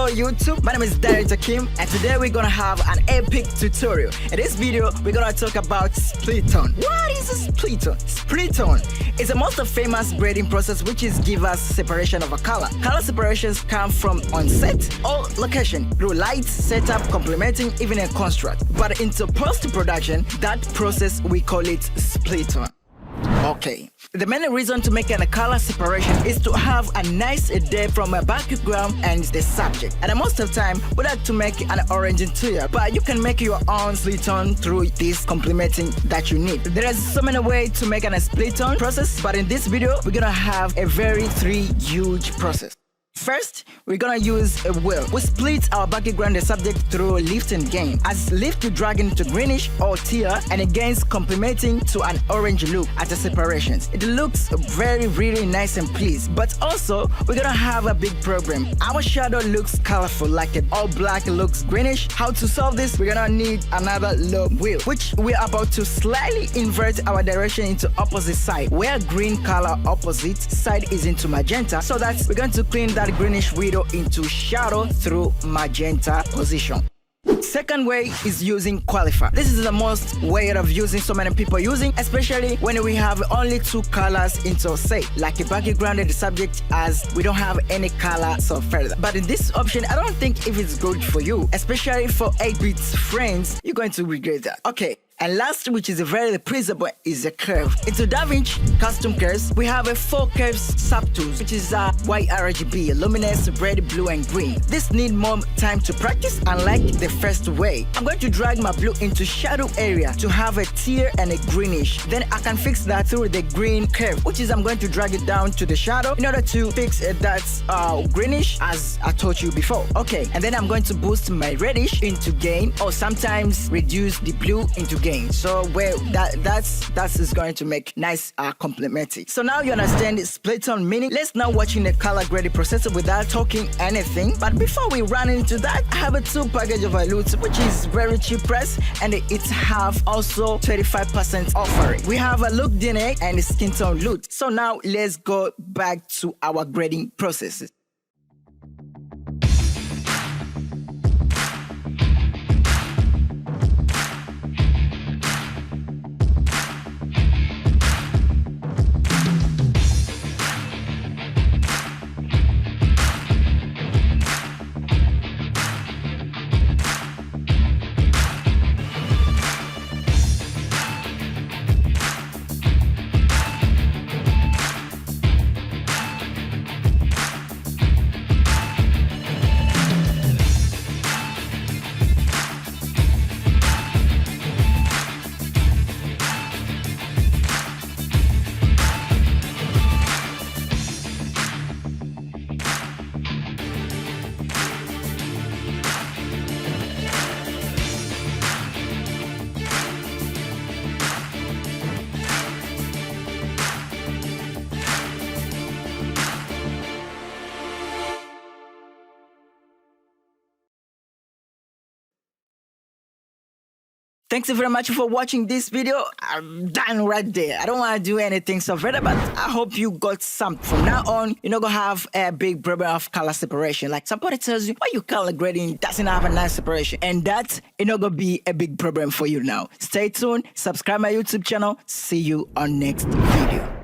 Hello YouTube, my name is Director Kim, and today we're gonna have an epic tutorial. In this video, we're gonna talk about split tone. What is a split tone? Split tone is the most famous grading process which is give us separation of a color. Color separations come from onset or location through light, setup, complementing, even a construct. But into post-production, that process we call it split tone. Okay, the main reason to make a color separation is to have a nice depth from a background and the subject. And most of the time, we like to make an orange interior, but you can make your own split tone through this complementing that you need. There is so many ways to make a split tone process, but in this video, we're gonna have a three huge process. First, we're gonna use a wheel. We split our background and subject through lift and gain. As lift, you drag into greenish or teal, and it gains complementing to an orange look at the separations. It looks really nice and pleased. But also, we're gonna have a big problem. Our shadow looks colorful, like it all black looks greenish. How to solve this? We're gonna need another low wheel, which we're about to slightly invert our direction into opposite side, where green color opposite side is into magenta, so that we're going to clean that greenish window into shadow through magenta position. Second way is using qualifier. This is the most way of using so many people using, especially when we have only two colors into say, like a background and the subject, as we don't have any color so further. But in this option, I don't think if it's good for you, especially for 8-bit friends, you're going to regret that. Okay. And last, which is very principle, is a curve. Into davinci custom curves, we have 4 curves subtools, which is YRGB, luminous, red, blue, and green. This need more time to practice, unlike the first way. I'm going to drag my blue into shadow area to have a teal and a greenish. Then I can fix that through the green curve, which is I'm going to drag it down to the shadow in order to fix that greenish, as I told you before. Okay, and then I'm going to boost my reddish into gain, or sometimes reduce the blue into gain. So where that is going to make nice complementing. So now you understand split tone meaning. Let's now watching the color grading process without talking anything. But before we run into that, I have a 2 package of luts, which is very cheap price, and it have also 25% offering. We have a look DNA and a skin tone lut. So now let's go back to our grading processes. Thanks very much for watching this video. I'm done right there. I don't want to do anything so further, but I hope you got something. From now on, you're not going to have a big problem of color separation. Like somebody tells you, why you color grading doesn't have a nice separation. And that is not going to be a big problem for you now. Stay tuned, subscribe my YouTube channel. See you on next video.